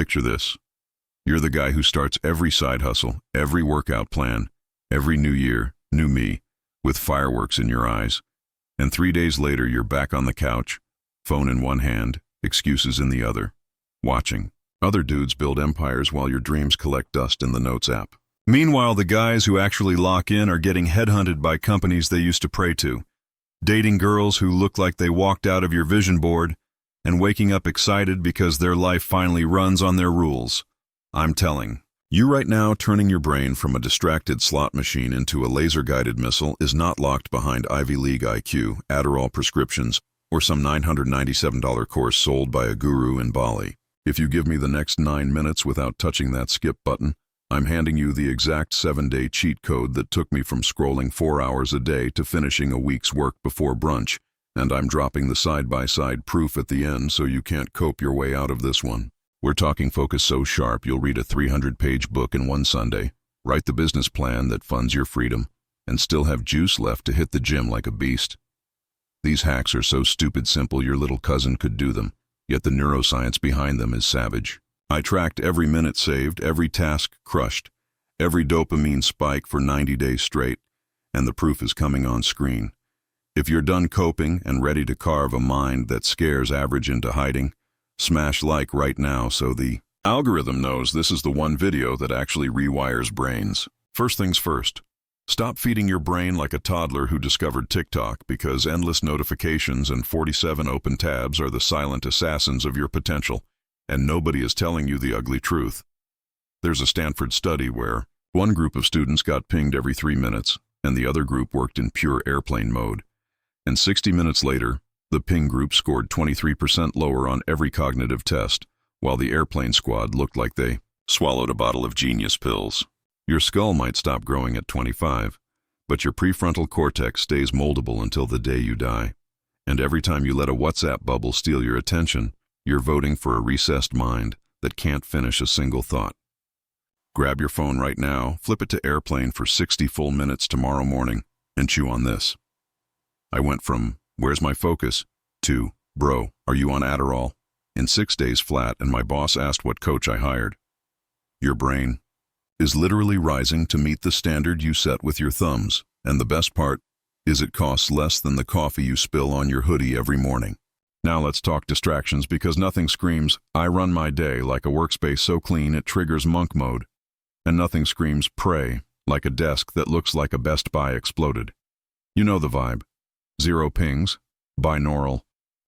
Picture this. You're the guy who starts every side hustle, every workout plan, every new year, new me, with fireworks in your eyes. And 3 days later, you're back on the couch, phone in one hand, excuses in the other, watching other dudes build empires while your dreams collect dust in the Notes app. Meanwhile, the guys who actually lock in are getting headhunted by companies they used to pray to, dating girls who look like they walked out of your vision board, and waking up excited because their life finally runs on their rules. I'm telling you right now, turning your brain from a distracted slot machine into a laser-guided missile is not locked behind Ivy League IQ, Adderall prescriptions, or some $997 course sold by a guru in Bali. If you give me the next 9 minutes without touching that skip button, I'm handing you the exact 7-day cheat code that took me from scrolling 4 hours a day to finishing a week's work before brunch, and I'm dropping the side-by-side proof at the end so you can't cope your way out of this one. We're talking focus so sharp you'll read a 300-page book in one Sunday, write the business plan that funds your freedom, and still have juice left to hit the gym like a beast. These hacks are so stupid simple your little cousin could do them, yet the neuroscience behind them is savage. I tracked every minute saved, every task crushed, every dopamine spike for 90 days straight, and the proof is coming on screen. If you're done coping and ready to carve a mind that scares average into hiding, smash like right now so the algorithm knows this is the one video that actually rewires brains. First things first, stop feeding your brain like a toddler who discovered TikTok, because endless notifications and 47 open tabs are the silent assassins of your potential, and nobody is telling you the ugly truth. There's a Stanford study where one group of students got pinged every 3 minutes, and the other group worked in pure airplane mode. And 60 minutes later, the ping group scored 23% lower on every cognitive test, while the airplane squad looked like they swallowed a bottle of genius pills. Your skull might stop growing at 25, but your prefrontal cortex stays moldable until the day you die. And every time you let a WhatsApp bubble steal your attention, you're voting for a recessed mind that can't finish a single thought. Grab your phone right now, flip it to airplane for 60 full minutes tomorrow morning, and chew on this. I went from, "Where's my focus?" to, "Bro, are you on Adderall?" in 6 days flat, and my boss asked what coach I hired. Your brain is literally rising to meet the standard you set with your thumbs, and the best part is it costs less than the coffee you spill on your hoodie every morning. Now let's talk distractions, because nothing screams, "I run my day," like a workspace so clean it triggers monk mode, and nothing screams pray like a desk that looks like a Best Buy exploded. You know the vibe. 0 pings, binaural,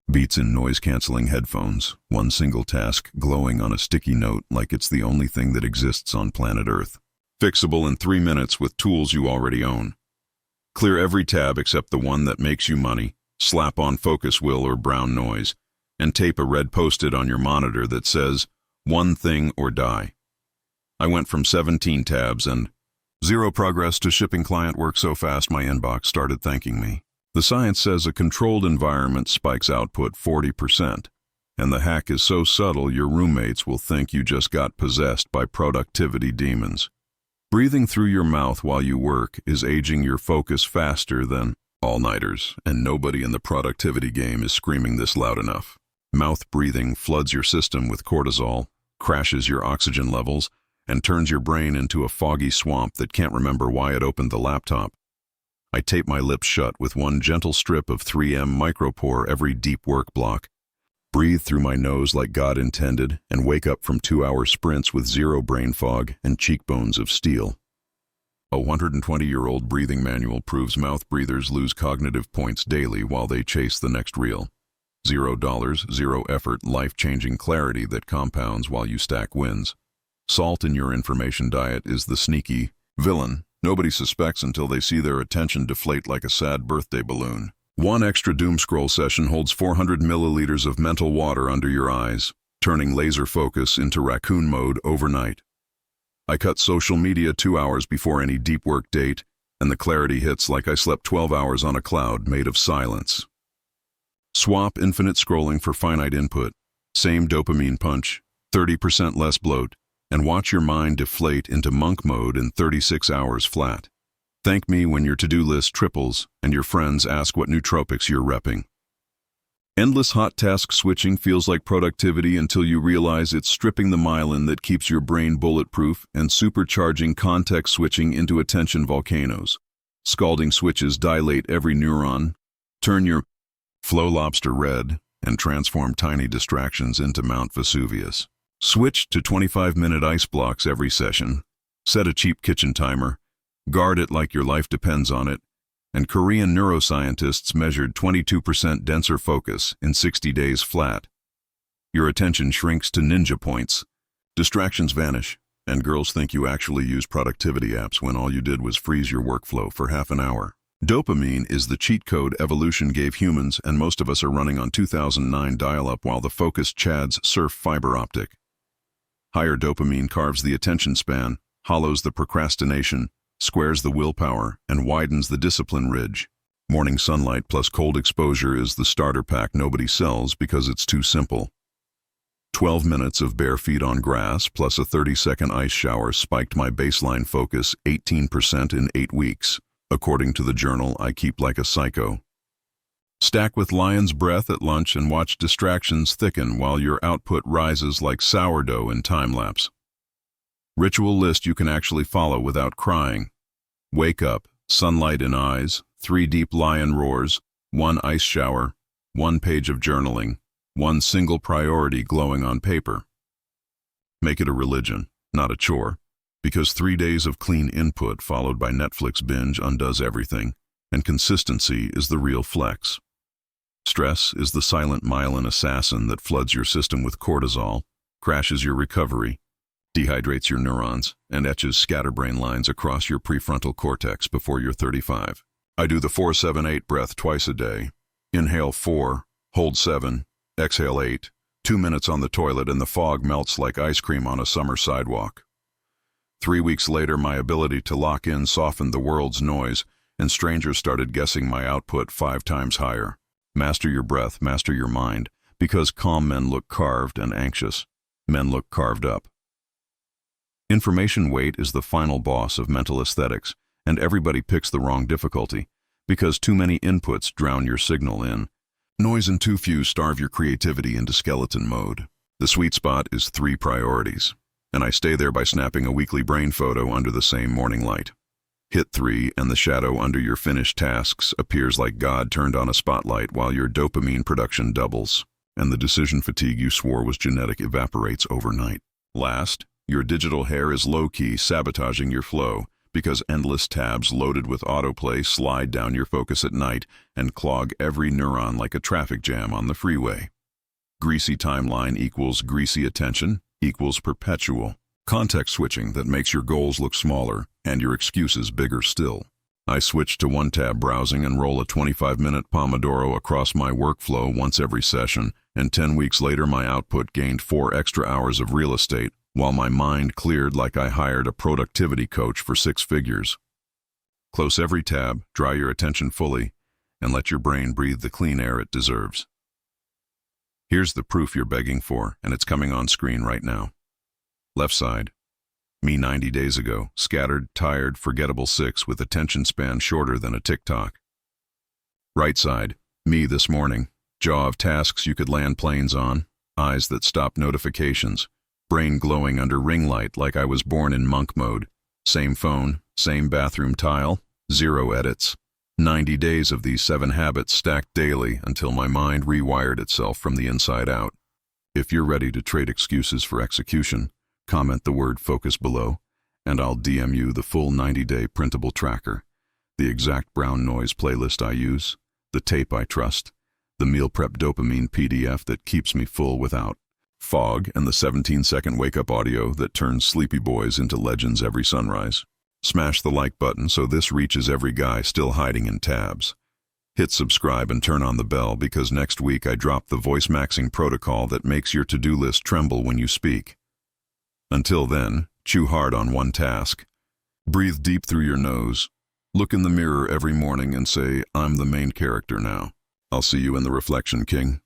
beats in noise-canceling headphones, one single task glowing on a sticky note like it's the only thing that exists on planet Earth. Fixable in 3 minutes with tools you already own. Clear every tab except the one that makes you money, slap on focus wheel or brown noise, and tape a red post-it on your monitor that says, "One thing or die." I went from 17 tabs and 0 progress to shipping client work so fast my inbox started thanking me. The science says a controlled environment spikes output 40%, and the hack is so subtle your roommates will think you just got possessed by productivity demons. Breathing through your mouth while you work is aging your focus faster than all-nighters, and nobody in the productivity game is screaming this loud enough. Mouth breathing floods your system with cortisol, crashes your oxygen levels, and turns your brain into a foggy swamp that can't remember why it opened the laptop. I tape my lips shut with one gentle strip of 3M micropore every deep work block, breathe through my nose like God intended, and wake up from 2-hour sprints with 0 brain fog and cheekbones of steel. A 120-year-old breathing manual proves mouth breathers lose cognitive points daily while they chase the next reel. $0, 0 effort, life-changing clarity that compounds while you stack wins. Salt in your information diet is the sneaky villain nobody suspects until they see their attention deflate like a sad birthday balloon. One extra doom scroll session holds 400 milliliters of mental water under your eyes, turning laser focus into raccoon mode overnight. I cut social media 2 hours before any deep work date, and the clarity hits like I slept 12 hours on a cloud made of silence. Swap infinite scrolling for finite input. Same dopamine punch, 30% less bloat, and watch your mind deflate into monk mode in 36 hours flat. Thank me when your to-do list triples and your friends ask what nootropics you're repping. Endless hot task switching feels like productivity until you realize it's stripping the myelin that keeps your brain bulletproof and supercharging context switching into attention volcanoes. Scalding switches dilate every neuron, turn your flow lobster red, and transform tiny distractions into Mount Vesuvius. Switch to 25-minute ice blocks every session. Set a cheap kitchen timer. Guard it like your life depends on it. And Korean neuroscientists measured 22% denser focus in 60 days flat. Your attention shrinks to ninja points. Distractions vanish, and girls think you actually use productivity apps when all you did was freeze your workflow for half an hour. Dopamine is the cheat code evolution gave humans, and most of us are running on 2009 dial-up while the focused chads surf fiber optic. Higher dopamine carves the attention span, hollows the procrastination, squares the willpower, and widens the discipline ridge. Morning sunlight plus cold exposure is the starter pack nobody sells because it's too simple. 12 minutes of bare feet on grass plus a 30-second ice shower spiked my baseline focus 18% in 8 weeks, according to the journal I keep like a psycho. Stack with lion's breath at lunch and watch distractions thicken while your output rises like sourdough in time-lapse. Ritual list you can actually follow without crying. Wake up, sunlight in eyes, 3 deep lion roars, 1 ice shower, 1 page of journaling, 1 single priority glowing on paper. Make it a religion, not a chore, because 3 days of clean input followed by Netflix binge undoes everything, and consistency is the real flex. Stress is the silent myelin assassin that floods your system with cortisol, crashes your recovery, dehydrates your neurons, and etches scatterbrain lines across your prefrontal cortex before you're 35. I do the 4-7-8 breath twice a day. Inhale 4, hold 7, exhale 8, 2 minutes on the toilet and the fog melts like ice cream on a summer sidewalk. 3 weeks later, my ability to lock in softened the world's noise, and strangers started guessing my output 5 times higher. Master your breath, master your mind, because calm men look carved and anxious. Men look carved up. Information weight is the final boss of mental aesthetics, and everybody picks the wrong difficulty, because too many inputs drown your signal in. Noise and too few starve your creativity into skeleton mode. The sweet spot is 3 priorities, and I stay there by snapping a weekly brain photo under the same morning light. Hit 3 and the shadow under your finished tasks appears like God turned on a spotlight while your dopamine production doubles, and the decision fatigue you swore was genetic evaporates overnight. Last, your digital hair is low-key sabotaging your flow because endless tabs loaded with autoplay slide down your focus at night and clog every neuron like a traffic jam on the freeway. Greasy timeline equals greasy attention equals perpetual context switching that makes your goals look smaller and your excuses bigger still. I switch to one-tab browsing and roll a 25-minute Pomodoro across my workflow once every session, and 10 weeks later my output gained 4 extra hours of real estate, while my mind cleared like I hired a productivity coach for 6 figures. Close every tab, dry your attention fully, and let your brain breathe the clean air it deserves. Here's the proof you're begging for, and it's coming on screen right now. Left side. Me 90 days ago, scattered, tired, forgettable 6 with attention span shorter than a TikTok. Right side. Me this morning, jaw of tasks you could land planes on, eyes that stop notifications, brain glowing under ring light like I was born in monk mode, same phone, same bathroom tile, 0 edits. 90 days of these 7 habits stacked daily until my mind rewired itself from the inside out. If you're ready to trade excuses for execution, comment the word focus below, and I'll DM you the full 90-day printable tracker, the exact brown noise playlist I use, the tape I trust, the meal prep dopamine PDF that keeps me full without fog, and the 17-second wake-up audio that turns sleepy boys into legends every sunrise. Smash the like button so this reaches every guy still hiding in tabs. Hit subscribe and turn on the bell because next week I drop the voice maxing protocol that makes your to-do list tremble when you speak. Until then, chew hard on one task. Breathe deep through your nose. Look in the mirror every morning and say, I'm the main character now. I'll see you in the reflection, King.